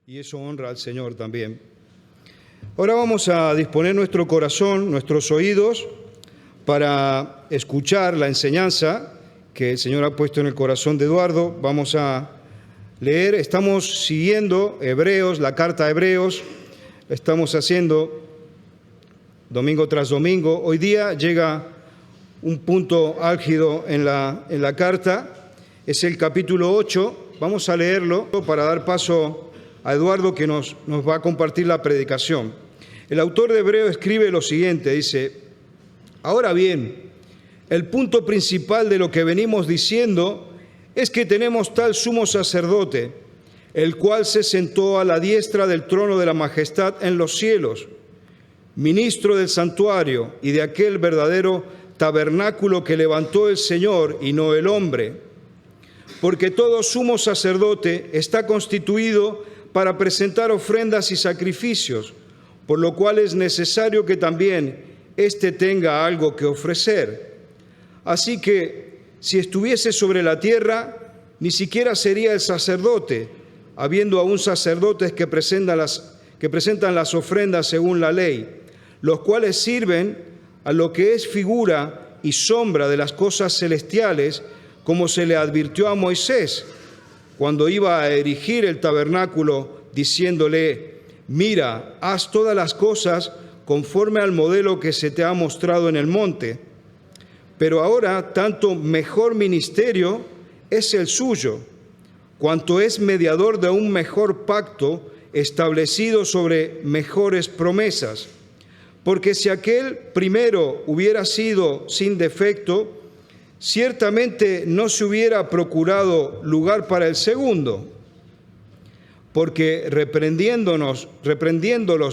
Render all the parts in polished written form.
y eso honra al Señor también. Ahora vamos a disponer nuestro corazón, nuestros oídos, para escuchar la enseñanza que el Señor ha puesto en el corazón de Eduardo. Vamos a leer, estamos siguiendo Hebreos, la carta a Hebreos, la estamos haciendo domingo tras domingo. Hoy día llega un punto álgido en la carta, es el capítulo 8, vamos a leerlo para dar paso a Eduardo que nos va a compartir la predicación. El autor de Hebreos escribe lo siguiente, dice: ahora bien, el punto principal de lo que venimos diciendo es que tenemos tal sumo sacerdote, el cual se sentó a la diestra del trono de la majestad en los cielos, ministro del santuario y de aquel verdadero tabernáculo que levantó el Señor y no el hombre. Porque todo sumo sacerdote está constituido para presentar ofrendas y sacrificios, por lo cual es necesario que también éste tenga algo que ofrecer. Así que, si estuviese sobre la tierra, ni siquiera sería el sacerdote, habiendo aún sacerdotes que presentan las ofrendas según la ley, los cuales sirven a lo que es figura y sombra de las cosas celestiales, como se le advirtió a Moisés, cuando iba a erigir el tabernáculo, diciéndole: mira, haz todas las cosas conforme al modelo que se te ha mostrado en el monte. Pero ahora tanto mejor ministerio es el suyo, cuanto es mediador de un mejor pacto establecido sobre mejores promesas. Porque si aquel primero hubiera sido sin defecto, ciertamente no se hubiera procurado lugar para el segundo. Porque reprendiéndolos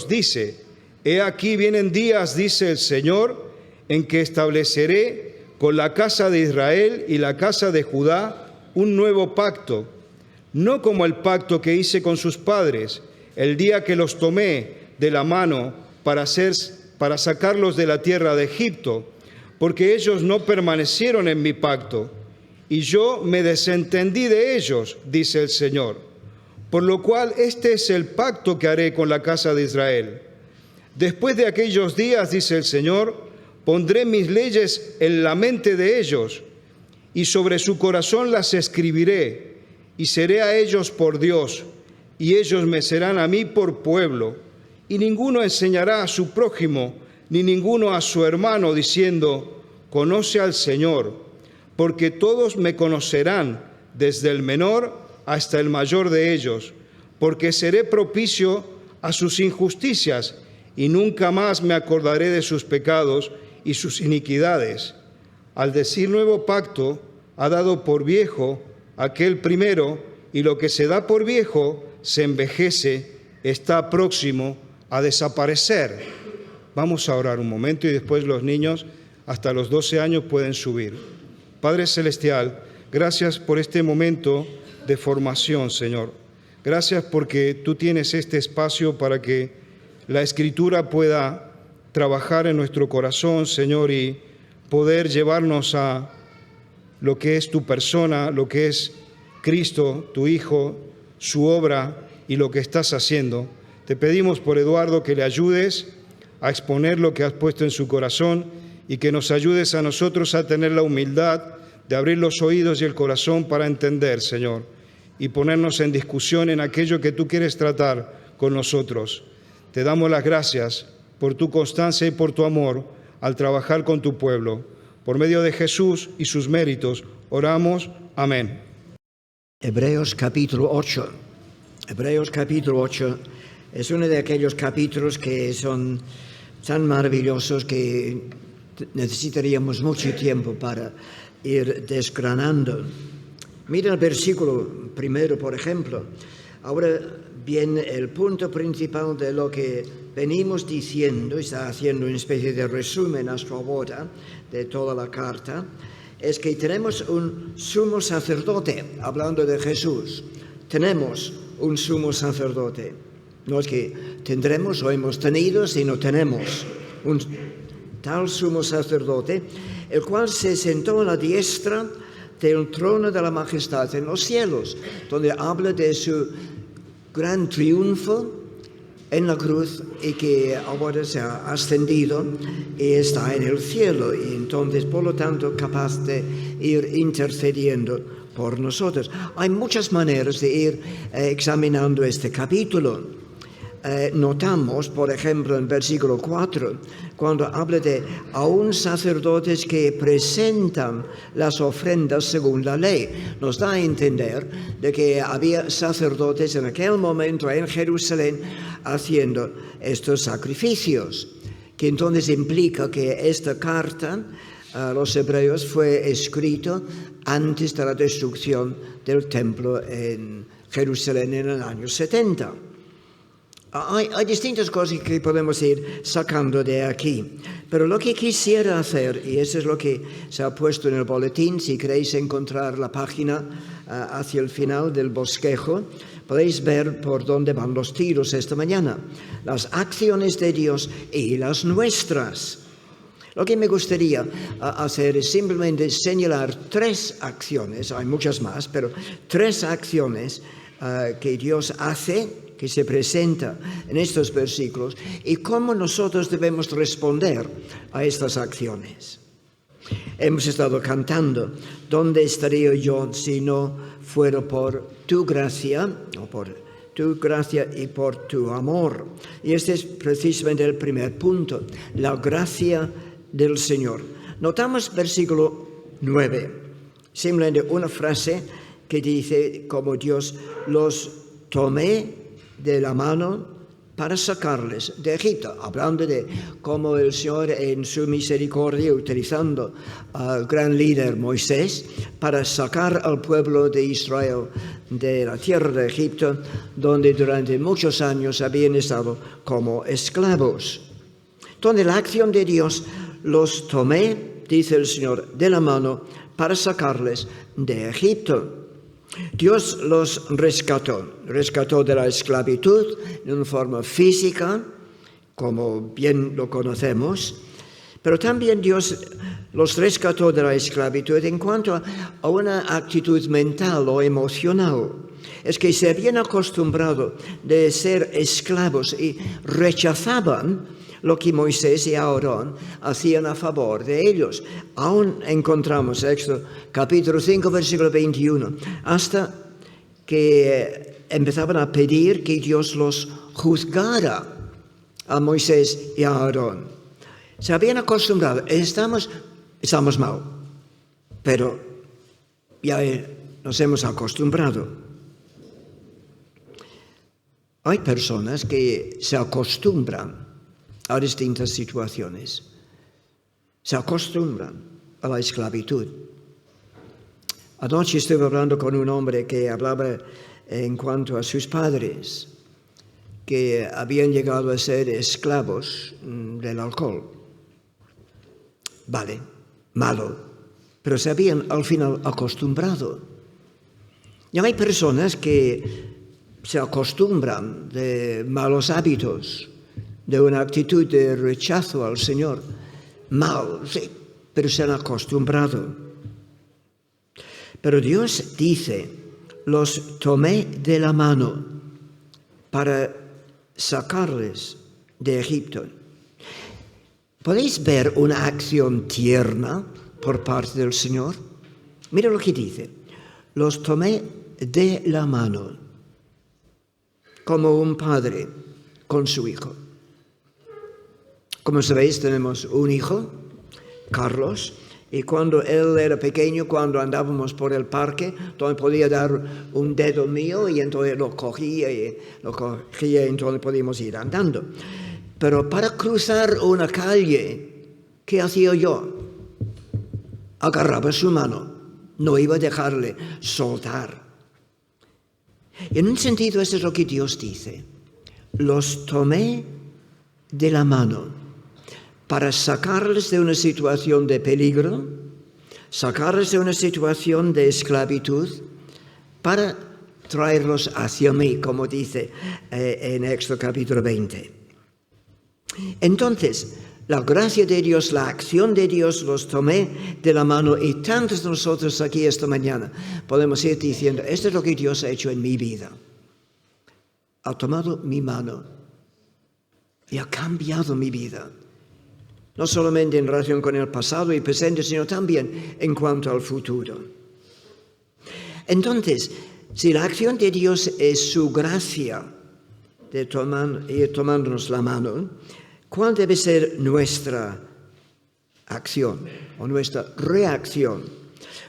dice: he aquí vienen días, dice el Señor, en que estableceré con la casa de Israel y la casa de Judá un nuevo pacto, no como el pacto que hice con sus padres, el día que los tomé de la mano para sacarlos de la tierra de Egipto, porque ellos no permanecieron en mi pacto, y yo me desentendí de ellos, dice el Señor. Por lo cual este es el pacto que haré con la casa de Israel. Después de aquellos días, dice el Señor, pondré mis leyes en la mente de ellos, y sobre su corazón las escribiré, y seré a ellos por Dios, y ellos me serán a mí por pueblo. Y ninguno enseñará a su prójimo, ni ninguno a su hermano, diciendo: conoce al Señor, porque todos me conocerán, desde el menor hasta el mayor de ellos, porque seré propicio a sus injusticias, y nunca más me acordaré de sus pecados y sus iniquidades. Al decir nuevo pacto, ha dado por viejo aquel primero, y lo que se da por viejo se envejece, está próximo a desaparecer. Vamos a orar un momento y después los niños hasta los 12 años pueden subir. Padre Celestial, gracias por este momento de formación, Señor. Gracias porque tú tienes este espacio para que la Escritura pueda trabajar en nuestro corazón, Señor, y poder llevarnos a lo que es tu persona, lo que es Cristo, tu Hijo, su obra y lo que estás haciendo. Te pedimos por Eduardo que le ayudes a exponer lo que has puesto en su corazón y que nos ayudes a nosotros a tener la humildad de abrir los oídos y el corazón para entender, Señor, y ponernos en discusión en aquello que tú quieres tratar con nosotros. Te damos las gracias por tu constancia y por tu amor al trabajar con tu pueblo. Por medio de Jesús y sus méritos, oramos. Amén. Hebreos capítulo 8. Hebreos capítulo 8 es uno de aquellos capítulos que son tan maravillosos que necesitaríamos mucho tiempo para ir desgranando. Mira el versículo primero, por ejemplo. Ahora viene el punto principal de lo que venimos diciendo, está haciendo una especie de resumen a su boda de toda la carta, es que tenemos un sumo sacerdote, hablando de Jesús. Tenemos un sumo sacerdote. No es que tendremos o hemos tenido, sino tenemos un tal sumo sacerdote, el cual se sentó a la diestra del trono de la majestad en los cielos, donde habla de su gran triunfo en la cruz y que ahora se ha ascendido y está en el cielo y entonces por lo tanto capaz de ir intercediendo por nosotros. Hay muchas maneras de ir examinando este capítulo. Notamos, por ejemplo, en versículo 4, cuando habla de aún sacerdotes que presentan las ofrendas según la ley. Nos da a entender de que había sacerdotes en aquel momento en Jerusalén haciendo estos sacrificios, que entonces implica que esta carta a los hebreos fue escrita antes de la destrucción del templo en Jerusalén en el año 70. Hay distintas cosas que podemos ir sacando de aquí, pero lo que quisiera hacer, y eso es lo que se ha puesto en el boletín, si queréis encontrar la página hacia el final del bosquejo, podéis ver por dónde van los tiros esta mañana, las acciones de Dios y las nuestras. Lo que me gustaría hacer es simplemente señalar 3 acciones, hay muchas más, pero 3 acciones que Dios hace, que se presenta en estos versículos, y cómo nosotros debemos responder a estas acciones. Hemos estado cantando, ¿dónde estaría yo si no fuera por tu gracia, o por tu gracia y por tu amor? Y este es precisamente el primer punto, la gracia del Señor. Notamos versículo 9, simplemente una frase que dice, como Dios los tomé de la mano para sacarles de Egipto, hablando de cómo el Señor en su misericordia, utilizando al gran líder Moisés, para sacar al pueblo de Israel de la tierra de Egipto, donde durante muchos años habían estado como esclavos. Entonces la acción de Dios, los tomé, dice el Señor, de la mano para sacarles de Egipto. Dios los rescató de la esclavitud de una forma física, como bien lo conocemos, pero también Dios los rescató de la esclavitud en cuanto a una actitud mental o emocional. Es que se habían acostumbrado de ser esclavos y rechazaban lo que Moisés y Aarón hacían a favor de ellos. Aún encontramos, Éxodo capítulo 5, versículo 21, hasta que empezaban a pedir que Dios los juzgara a Moisés y a Aarón. Se habían acostumbrado, estamos mal, pero ya nos hemos acostumbrado. Hay personas que se acostumbran a distintas situaciones. Se acostumbran a la esclavitud. Anoche estuve hablando con un hombre que hablaba en cuanto a sus padres, que habían llegado a ser esclavos del alcohol. Vale, malo, pero se habían al final acostumbrado. Y hay personas que se acostumbran de malos hábitos, de una actitud de rechazo al Señor. Mal, sí, pero se han acostumbrado. Pero Dios dice, los tomé de la mano para sacarles de Egipto. ¿Podéis ver una acción tierna por parte del Señor? Mira lo que dice, los tomé de la mano, como un padre con su hijo. Como sabéis, tenemos un hijo, Carlos, y cuando él era pequeño, cuando andábamos por el parque, entonces podía dar un dedo mío y entonces lo cogía y entonces podíamos ir andando. Pero para cruzar una calle, ¿qué hacía yo? Agarraba su mano, no iba a dejarle soltar. Y en un sentido, eso es lo que Dios dice. Los tomé de la mano para sacarles de una situación de peligro, sacarles de una situación de esclavitud, para traerlos hacia mí, como dice en Éxodo capítulo 20. Entonces, la gracia de Dios, la acción de Dios, los tomé de la mano, y tantos de nosotros aquí esta mañana podemos ir diciendo, esto es lo que Dios ha hecho en mi vida. ha tomado mi mano y ha cambiado mi vida. No solamente en relación con el pasado y presente, sino también en cuanto al futuro. Entonces, si la acción de Dios es su gracia de ir tomándonos la mano, ¿cuál debe ser nuestra acción o nuestra reacción?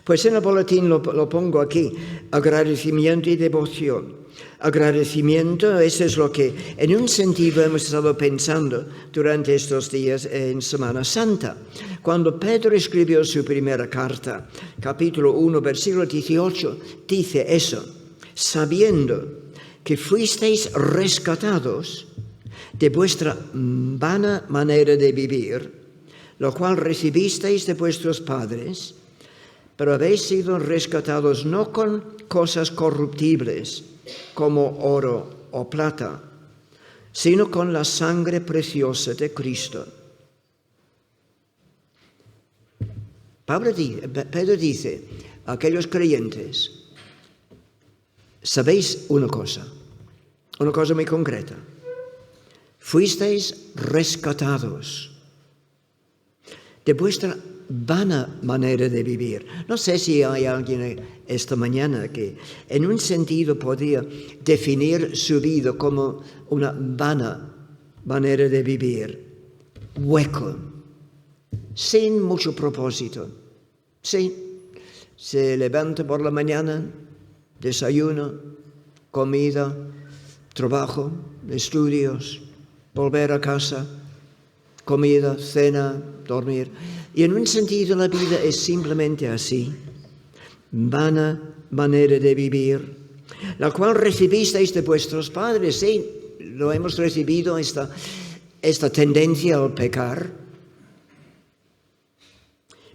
Pues en el boletín lo pongo aquí: agradecimiento y devoción. Agradecimiento, eso es lo que en un sentido hemos estado pensando durante estos días en Semana Santa. Cuando Pedro escribió su primera carta, capítulo 1, versículo 18, dice eso: sabiendo que fuisteis rescatados de vuestra vana manera de vivir, lo cual recibisteis de vuestros padres, pero habéis sido rescatados no con cosas corruptibles, como oro o plata, sino con la sangre preciosa de Cristo. Pedro dice a aquellos creyentes: sabéis una cosa muy concreta. Fuisteis rescatados de vuestra vana manera de vivir. No sé si hay alguien esta mañana que en un sentido podría definir su vida como una vana manera de vivir, hueco, sin mucho propósito. Sí, se levanta por la mañana, desayuno, comida, trabajo, estudios, volver a casa, comida, cena, dormir. Y en un sentido la vida es simplemente así, vana manera de vivir, la cual recibisteis de vuestros padres. Sí, lo hemos recibido, esta tendencia al pecar.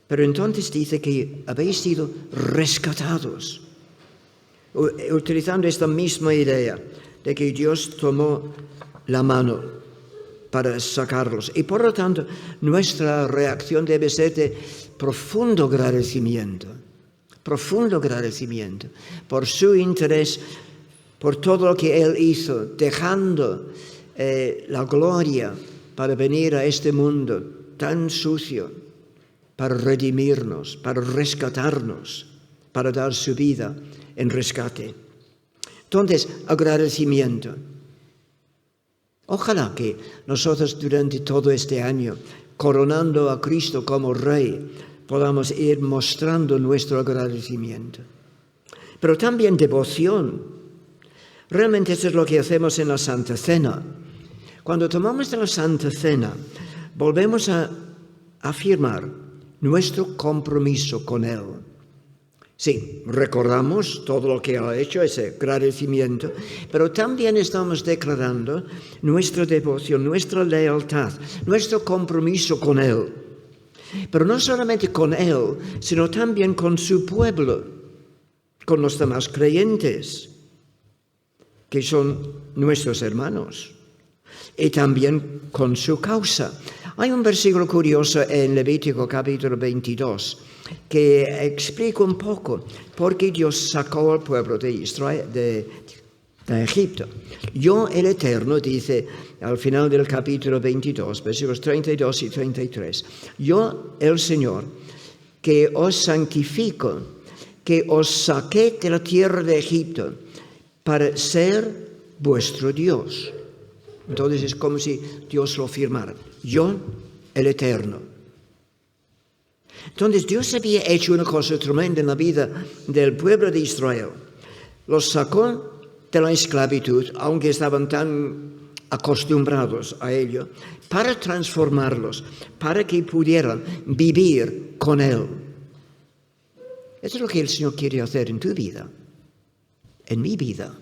Pero entonces dice que habéis sido rescatados, utilizando esta misma idea de que Dios tomó la mano para sacarlos. Y por lo tanto, nuestra reacción debe ser de profundo agradecimiento por su interés, por todo lo que Él hizo, dejando la gloria para venir a este mundo tan sucio, para redimirnos, para rescatarnos, para dar su vida en rescate. Entonces, agradecimiento. Ojalá que nosotros durante todo este año, coronando a Cristo como Rey, podamos ir mostrando nuestro agradecimiento. Pero también devoción. Realmente eso es lo que hacemos en la Santa Cena. Cuando tomamos de la Santa Cena, volvemos a afirmar nuestro compromiso con Él. Sí, recordamos todo lo que ha hecho, ese agradecimiento, pero también estamos declarando nuestra devoción, nuestra lealtad, nuestro compromiso con Él. Pero no solamente con Él, sino también con su pueblo, con los demás creyentes, que son nuestros hermanos, y también con su causa. Hay un versículo curioso en Levítico capítulo 22 que explica un poco por qué Dios sacó al pueblo de Israel de Egipto. Yo, el Eterno, dice al final del capítulo 22, versículos 32 y 33, yo, el Señor, que os santifico, que os saqué de la tierra de Egipto para ser vuestro Dios. Entonces es como si Dios lo firmara. Yo, el Eterno. Entonces Dios había hecho una cosa tremenda en la vida del pueblo de Israel. Los sacó de la esclavitud, aunque estaban tan acostumbrados a ello, para transformarlos, para que pudieran vivir con Él. Eso es lo que el Señor quiere hacer en tu vida, en mi vida.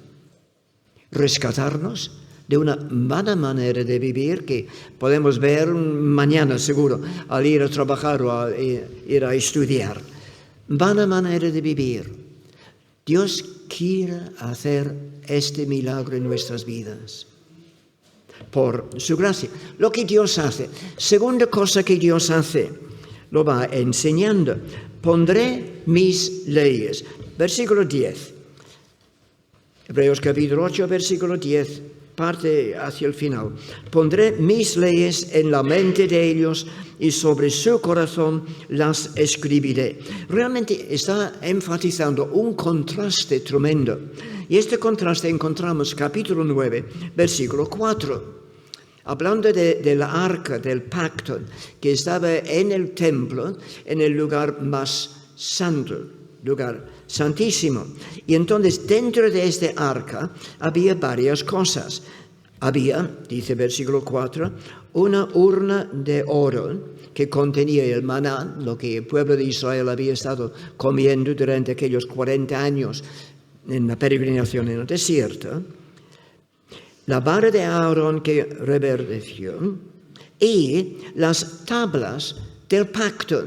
Rescatarnos de una mala manera de vivir que podemos ver mañana seguro al ir a trabajar o a ir a estudiar. Vana manera de vivir. Dios quiere hacer este milagro en nuestras vidas por su gracia. Lo que Dios hace, segunda cosa que Dios hace, lo va enseñando. Pondré mis leyes. Versículo 10. Hebreos capítulo 8, versículo 10, parte hacia el final. Pondré mis leyes en la mente de ellos y sobre su corazón las escribiré. Realmente está enfatizando un contraste tremendo. Y este contraste encontramos capítulo 9, versículo 4. Hablando de la arca del pacto que estaba en el templo, en el lugar más santo, lugar santísimo. Y entonces dentro de este arca había varias cosas. Había, dice versículo 4, una urna de oro que contenía el maná, lo que el pueblo de Israel había estado comiendo durante aquellos 40 años en la peregrinación en el desierto. La vara de Aarón que reverdeció y las tablas del pacto.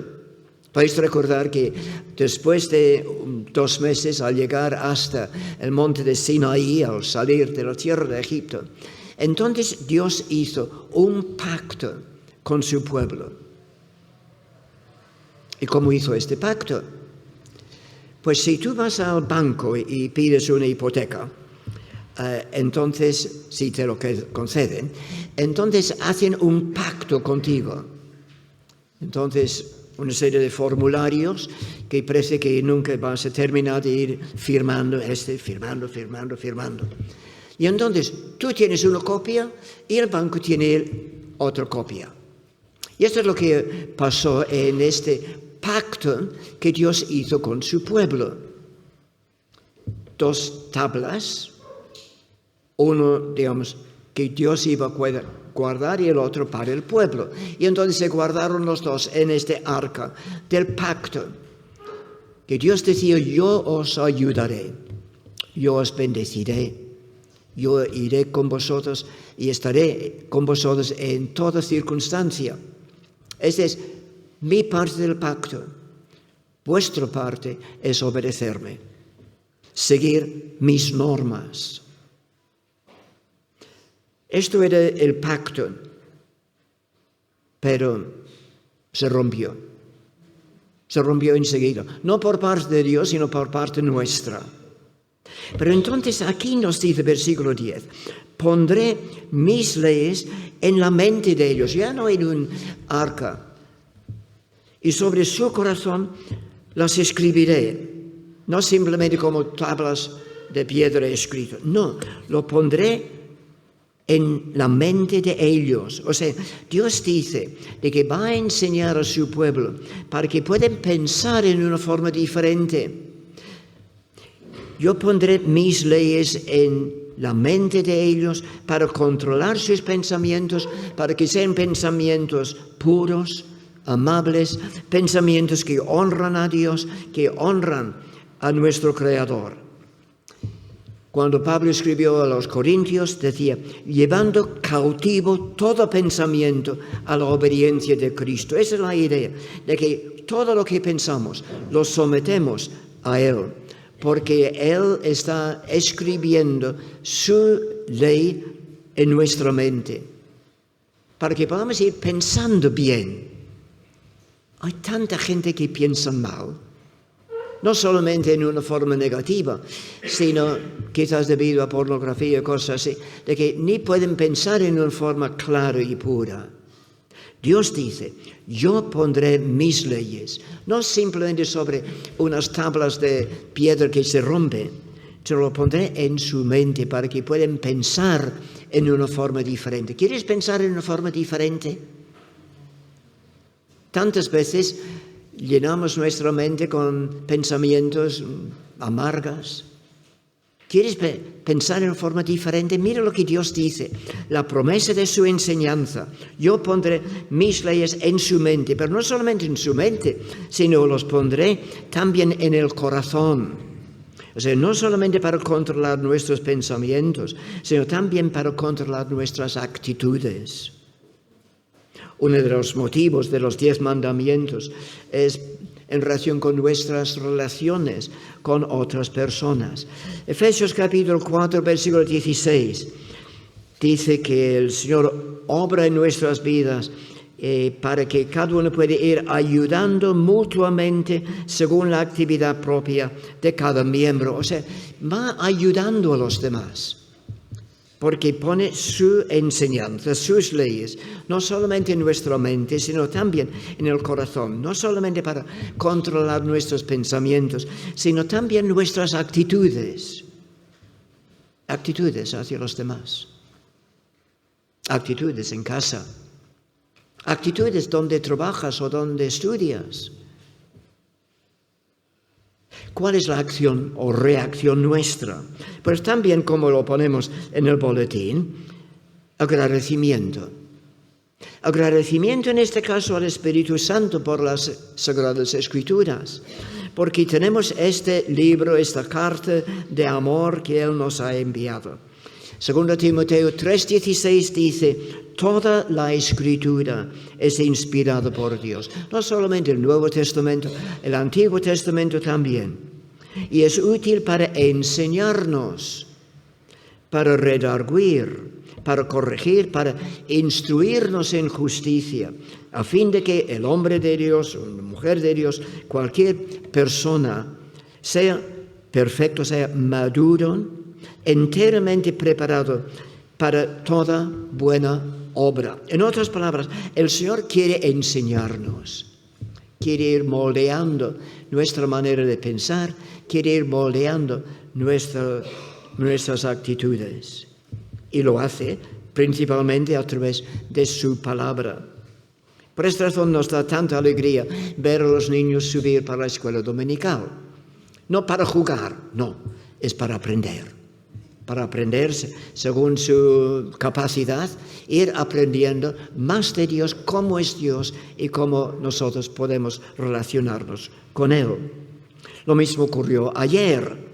Podéis recordar que después de 2 meses al llegar hasta el monte de Sinaí, al salir de la tierra de Egipto, entonces Dios hizo un pacto con su pueblo. ¿Y cómo hizo este pacto? Pues si tú vas al banco y pides una hipoteca, entonces, si te lo conceden, entonces hacen un pacto contigo. Entonces, una serie de formularios que parece que nunca vas a terminar de ir firmando, firmando. Y entonces tú tienes una copia y el banco tiene otra copia. Y esto es lo que pasó en este pacto que Dios hizo con su pueblo. 2 tablas, uno, digamos, que Dios iba a guardar y el otro para el pueblo. Y entonces se guardaron los 2 en este arca del pacto, que Dios decía: yo os ayudaré, yo os bendeciré, yo iré con vosotros y estaré con vosotros en toda circunstancia. Esta es mi parte del pacto. Vuestra parte es obedecerme, seguir mis normas. Esto era el pacto, pero se rompió. Se rompió enseguida, no por parte de Dios, sino por parte nuestra. Pero entonces aquí nos dice versículo 10, pondré mis leyes en la mente de ellos, ya no en un arca, y sobre su corazón las escribiré, no simplemente como tablas de piedra escritas, no, lo pondré en la mente de ellos. O sea, Dios dice de que va a enseñar a su pueblo para que puedan pensar en una forma diferente. Yo pondré mis leyes en la mente de ellos para controlar sus pensamientos, para que sean pensamientos puros, amables, pensamientos que honran a Dios, que honran a nuestro Creador. Cuando Pablo escribió a los Corintios, decía, llevando cautivo todo pensamiento a la obediencia de Cristo. Esa es la idea, de que todo lo que pensamos lo sometemos a Él, porque Él está escribiendo su ley en nuestra mente, para que podamos ir pensando bien. Hay tanta gente que piensa mal, no solamente en una forma negativa, sino quizás debido a pornografía, cosas así, de que ni pueden pensar en una forma clara y pura. Dios dice, yo pondré mis leyes, no simplemente sobre unas tablas de piedra que se rompen, sino lo pondré en su mente para que puedan pensar en una forma diferente. ¿Quieres pensar en una forma diferente? Tantas veces llenamos nuestra mente con pensamientos amargas. ¿Quieres pensar en forma diferente? Mira lo que Dios dice, la promesa de su enseñanza. Yo pondré mis leyes en su mente, pero no solamente en su mente, sino los pondré también en el corazón. O sea, no solamente para controlar nuestros pensamientos, sino también para controlar nuestras actitudes. Uno de los motivos de los 10 mandamientos es en relación con nuestras relaciones con otras personas. Efesios capítulo 4, versículo 16, dice que el Señor obra en nuestras vidas para que cada uno pueda ir ayudando mutuamente según la actividad propia de cada miembro. O sea, va ayudando a los demás, porque pone su enseñanza, sus leyes, no solamente en nuestra mente, sino también en el corazón, no solamente para controlar nuestros pensamientos, sino también nuestras actitudes hacia los demás, actitudes en casa, actitudes donde trabajas o donde estudias. ¿Cuál es la acción o reacción nuestra? Pues también, como lo ponemos en el boletín, agradecimiento. Agradecimiento en este caso al Espíritu Santo por las Sagradas Escrituras, porque tenemos este libro, esta carta de amor que Él nos ha enviado. 2 Timoteo 3:16 dice: toda la Escritura es inspirada por Dios. No solamente el Nuevo Testamento, el Antiguo Testamento también. Y es útil para enseñarnos, para redarguir, para corregir, para instruirnos en justicia, a fin de que el hombre de Dios, o la mujer de Dios, cualquier persona, sea perfecto, sea maduro, enteramente preparado para toda buena obra. En otras palabras, el Señor quiere enseñarnos, quiere ir moldeando nuestra manera de pensar, quiere ir moldeando nuestras actitudes. Y lo hace principalmente a través de su palabra. Por esta razón nos da tanta alegría ver a los niños subir para la escuela dominical. No para jugar, no, es para aprender. Para aprender según su capacidad, ir aprendiendo más de Dios, cómo es Dios y cómo nosotros podemos relacionarnos con Él. Lo mismo ocurrió ayer,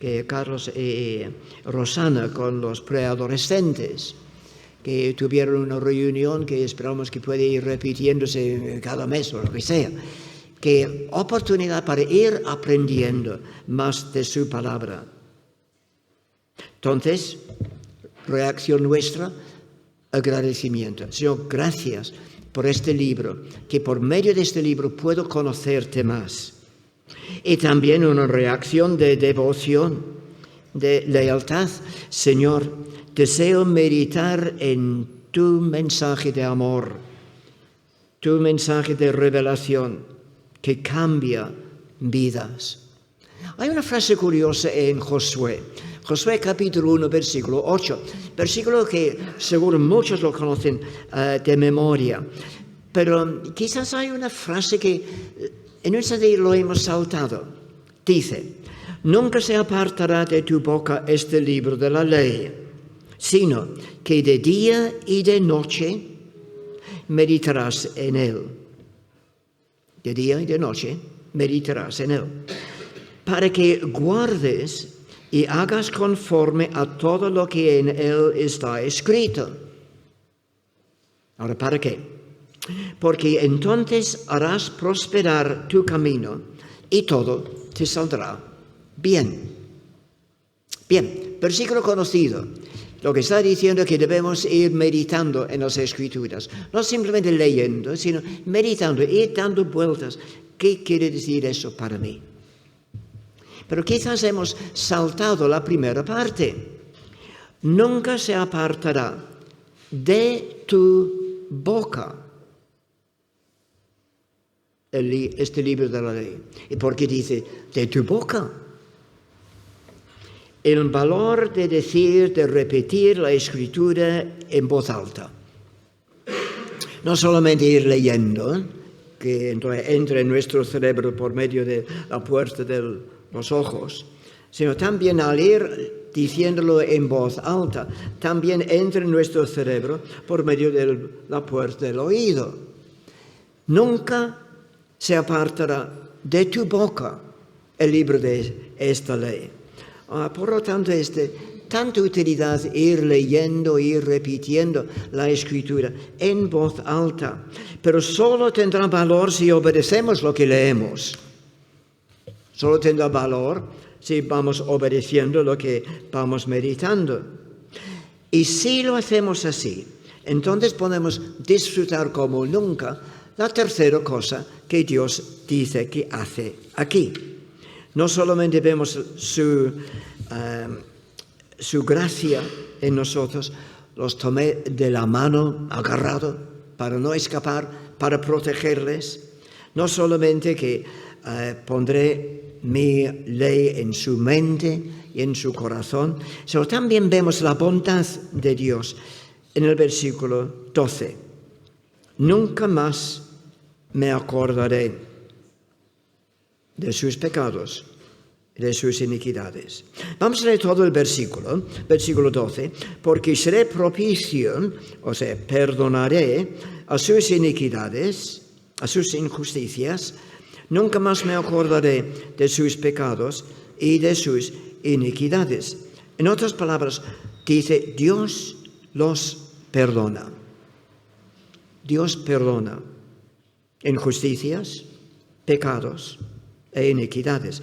que Carlos y Rosana con los preadolescentes, que tuvieron una reunión que esperamos que pueda ir repitiéndose cada mes o lo que sea. Que oportunidad para ir aprendiendo más de su palabra. Entonces, reacción nuestra, agradecimiento. Señor, gracias por este libro, que por medio de este libro puedo conocerte más. Y también una reacción de devoción, de lealtad. Señor, deseo meditar en tu mensaje de amor, tu mensaje de revelación que cambia vidas. Hay una frase curiosa en Josué. Josué capítulo 1, versículo 8, versículo que seguro muchos lo conocen de memoria, pero quizás hay una frase que en ese día lo hemos saltado. Dice: nunca se apartará de tu boca este libro de la ley, sino que de día y de noche meditarás en él. De día y de noche meditarás en él, para que guardes y hagas conforme a todo lo que en él está escrito. Ahora, ¿para qué? Porque entonces harás prosperar tu camino y todo te saldrá bien. Bien, versículo conocido. Lo que está diciendo es que debemos ir meditando en las Escrituras. No simplemente leyendo, sino meditando, ir dando vueltas. ¿Qué quiere decir eso para mí? Pero quizás hemos saltado la primera parte. Nunca se apartará de tu boca este libro de la ley. ¿Y por qué dice de tu boca? El valor de decir, de repetir la Escritura en voz alta. No solamente ir leyendo, que entre en nuestro cerebro por medio de la puerta de los ojos, sino también al ir diciéndolo en voz alta, también entra en nuestro cerebro por medio de la puerta del oído. Nunca se apartará de tu boca el libro de esta ley. Por lo tanto, es de tanta utilidad ir leyendo, ir repitiendo la Escritura en voz alta, pero solo tendrá valor si obedecemos lo que leemos. Solo tendrá valor si vamos obedeciendo lo que vamos meditando. Y si lo hacemos así, entonces podemos disfrutar como nunca la tercera cosa que Dios dice que hace aquí. No solamente vemos su gracia en nosotros, los tomé de la mano agarrado para no escapar, para protegerles. No solamente que pondré mi ley en su mente y en su corazón, sino también vemos la bondad de Dios en el versículo 12. Nunca más me acordaré de sus pecados, de sus iniquidades. Vamos a leer todo el versículo 12, porque seré propicio, o sea, perdonaré a sus iniquidades, a sus injusticias, nunca más me acordaré de sus pecados y de sus iniquidades. En otras palabras, dice, Dios los perdona. Dios perdona injusticias, pecados e iniquidades.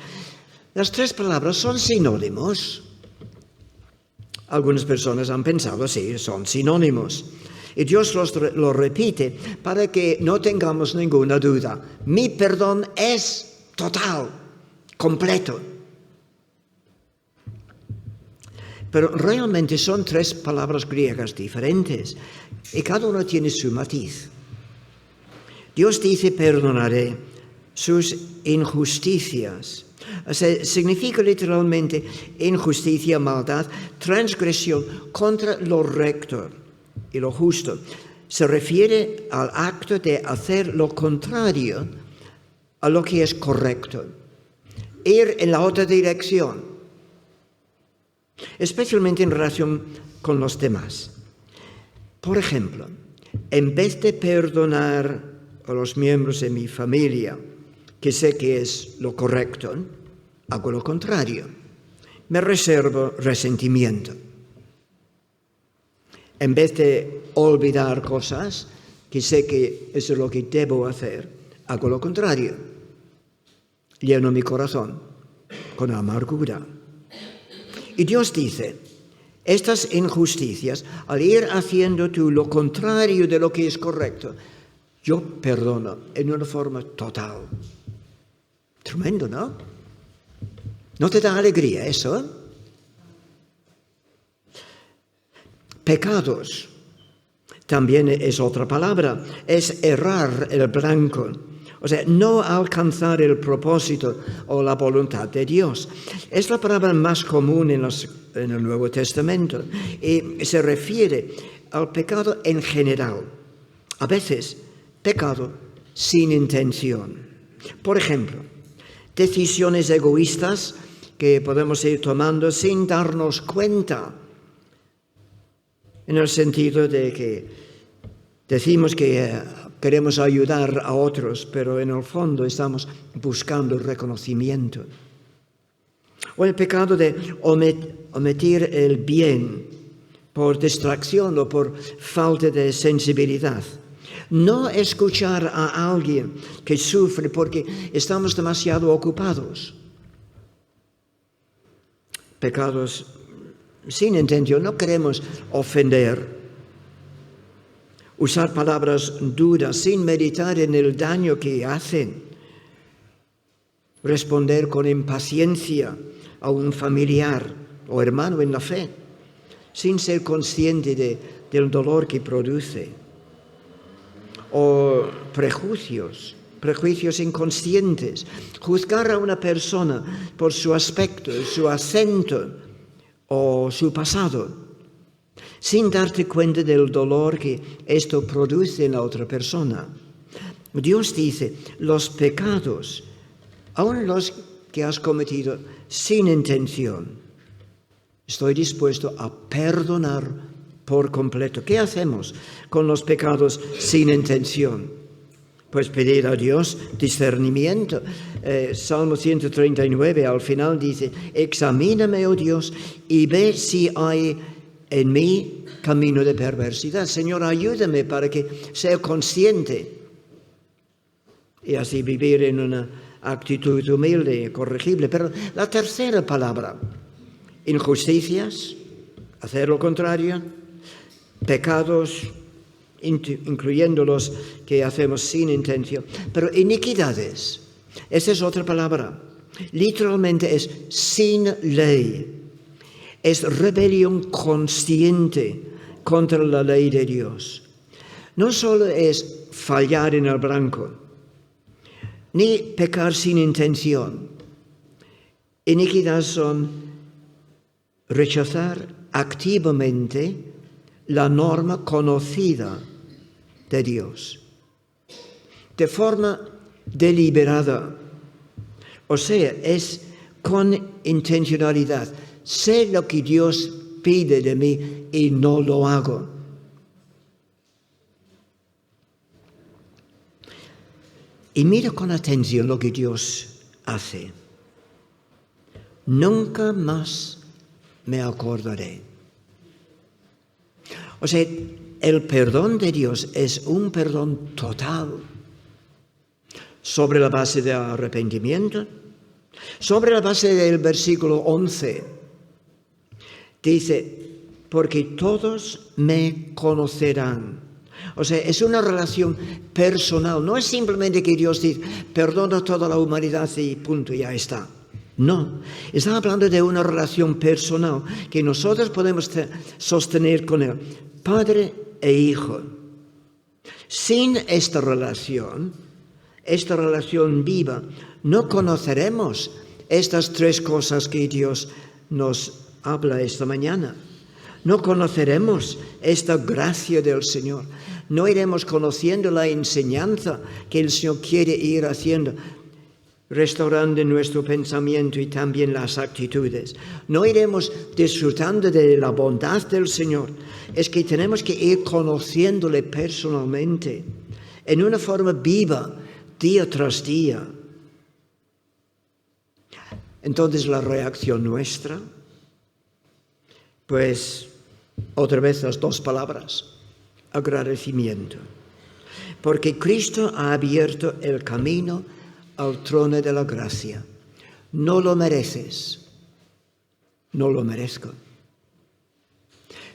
Las tres palabras son sinónimos. Algunas personas han pensado, sí, son sinónimos. Y Dios lo repite para que no tengamos ninguna duda. Mi perdón es total, completo. Pero realmente son tres palabras griegas diferentes y cada una tiene su matiz. Dios dice, perdonaré sus injusticias. O sea, significa literalmente injusticia, maldad, transgresión contra lo recto y lo justo. Se refiere al acto de hacer lo contrario a lo que es correcto. Ir en la otra dirección, especialmente en relación con los demás. Por ejemplo, en vez de perdonar a los miembros de mi familia, que sé que es lo correcto, hago lo contrario. Me reservo resentimiento. En vez de olvidar cosas que sé que eso es lo que debo hacer, hago lo contrario. Lleno mi corazón con amargura. Y Dios dice, estas injusticias, al ir haciendo tú lo contrario de lo que es correcto, yo perdono en una forma total. Tremendo, ¿no? ¿No te da alegría eso? Pecados también es otra palabra, es errar el blanco, o sea, no alcanzar el propósito o la voluntad de Dios. Es la palabra más común en el Nuevo Testamento y se refiere al pecado en general. A veces, pecado sin intención. Por ejemplo, decisiones egoístas que podemos ir tomando sin darnos cuenta, en el sentido de que decimos que queremos ayudar a otros, pero en el fondo estamos buscando reconocimiento. O el pecado de omitir el bien por distracción o por falta de sensibilidad. No escuchar a alguien que sufre porque estamos demasiado ocupados. Pecados sin intención, no queremos ofender. Usar palabras duras sin meditar en el daño que hacen. Responder con impaciencia a un familiar o hermano en la fe, sin ser consciente del dolor que produce. O prejuicios inconscientes. Juzgar a una persona por su aspecto, su acento o su pasado, sin darte cuenta del dolor que esto produce en la otra persona. Dios dice, los pecados, aun los que has cometido sin intención, estoy dispuesto a perdonar por completo. ¿Qué hacemos con los pecados sin intención? Pues pedir a Dios discernimiento. Salmo 139 al final dice, examíname, oh Dios, y ve si hay en mí camino de perversidad. Señor, ayúdame para que sea consciente y así vivir en una actitud humilde y corregible. Pero la tercera palabra, injusticias, hacer lo contrario, pecados incluyendo los que hacemos sin intención. Pero iniquidades, esa es otra palabra. Literalmente es sin ley. Es rebelión consciente contra la ley de Dios. No solo es fallar en el blanco, ni pecar sin intención. Iniquidad son rechazar activamente la norma conocida de Dios, de forma deliberada. O sea, es con intencionalidad. Sé lo que Dios pide de mí y no lo hago. Y mira con atención lo que Dios hace. Nunca más me acordaré. O sea, el perdón de Dios es un perdón total, sobre la base de arrepentimiento, sobre la base del versículo 11. Dice, porque todos me conocerán. O sea, es una relación personal. No es simplemente que Dios dice, perdona a toda la humanidad y punto, ya está. No, está hablando de una relación personal que nosotros podemos sostener con Él, Padre e Hijo. Sin esta relación viva, no conoceremos estas tres cosas que Dios nos habla esta mañana. No conoceremos esta gracia del Señor. No iremos conociendo la enseñanza que el Señor quiere ir haciendo, restaurando nuestro pensamiento y también las actitudes. No iremos disfrutando de la bondad del Señor. Es que tenemos que ir conociéndole personalmente, en una forma viva, día tras día. Entonces la reacción nuestra, pues otra vez las dos palabras, agradecimiento. Porque Cristo ha abierto el camino al trono de la gracia. No lo mereces, no lo merezco.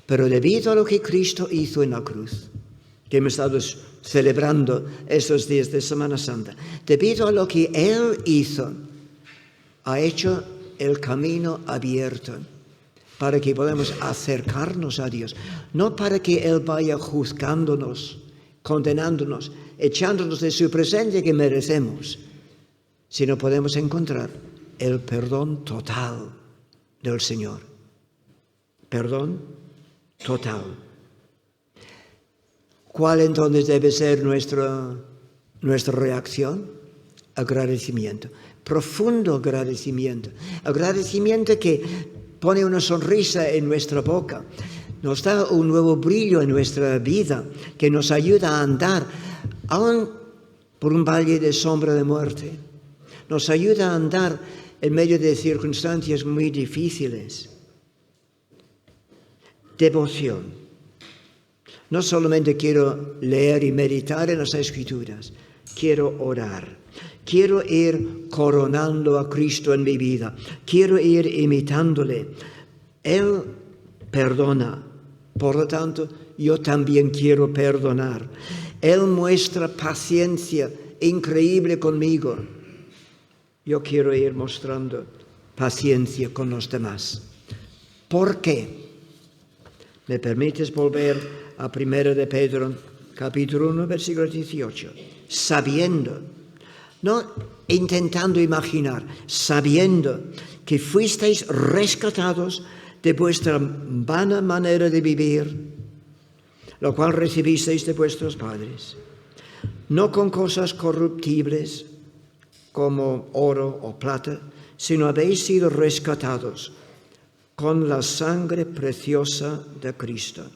Pero debido a lo que Cristo hizo en la cruz, que hemos estado celebrando estos días de Semana Santa, debido a lo que Él hizo, ha hecho el camino abierto para que podamos acercarnos a Dios, no para que Él vaya juzgándonos, condenándonos, echándonos de su presencia que merecemos, sino podemos encontrar el perdón total del Señor. Perdón total. ¿Cuál entonces debe ser nuestra reacción? Agradecimiento. Profundo agradecimiento. Agradecimiento que pone una sonrisa en nuestra boca. Nos da un nuevo brillo en nuestra vida que nos ayuda a andar aún por un valle de sombra de muerte. Nos ayuda a andar en medio de circunstancias muy difíciles. Devoción. No solamente quiero leer y meditar en las Escrituras, quiero orar. Quiero ir coronando a Cristo en mi vida. Quiero ir imitándole. Él perdona. Por lo tanto, yo también quiero perdonar. Él muestra paciencia increíble conmigo. Yo quiero ir mostrando paciencia con los demás. ¿Por qué? ¿Me permites volver a 1 de Pedro, capítulo 1, versículo 18? Sabiendo, no intentando imaginar, sabiendo que fuisteis rescatados de vuestra vana manera de vivir, lo cual recibisteis de vuestros padres, no con cosas corruptibles como oro o plata, sino habéis sido rescatados con la sangre preciosa de Cristo.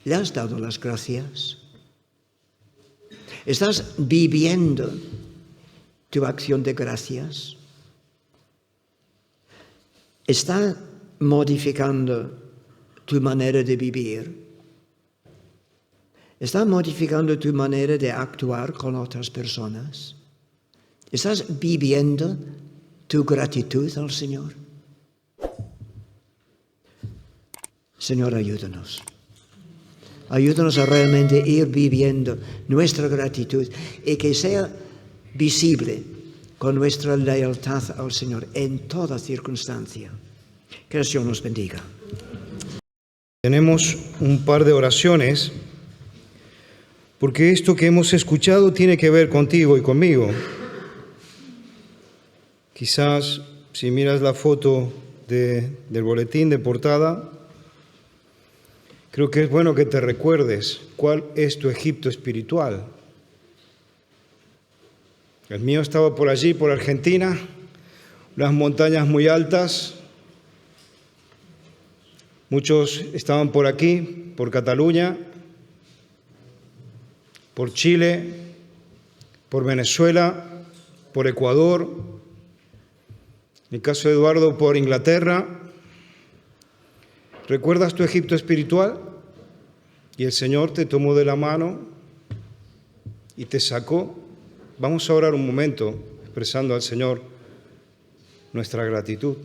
¿Le has dado las gracias? ¿Estás viviendo tu acción de gracias? ¿Está modificando tu manera de vivir? ¿Está modificando tu manera de actuar con otras personas? ¿Estás viviendo tu gratitud al Señor? Señor, ayúdanos. Ayúdanos a realmente ir viviendo nuestra gratitud y que sea visible con nuestra lealtad al Señor en toda circunstancia. Que el Señor nos bendiga. Tenemos un par de oraciones, porque esto que hemos escuchado tiene que ver contigo y conmigo. Quizás si miras la foto del boletín de portada, creo que es bueno que te recuerdes cuál es tu Egipto espiritual. El mío estaba por allí, por Argentina, unas montañas muy altas. Muchos estaban por aquí, por Cataluña, por Chile, por Venezuela, por Ecuador. En el caso de Eduardo, por Inglaterra. ¿Recuerdas tu Egipto espiritual? Y el Señor te tomó de la mano y te sacó. Vamos a orar un momento expresando al Señor nuestra gratitud.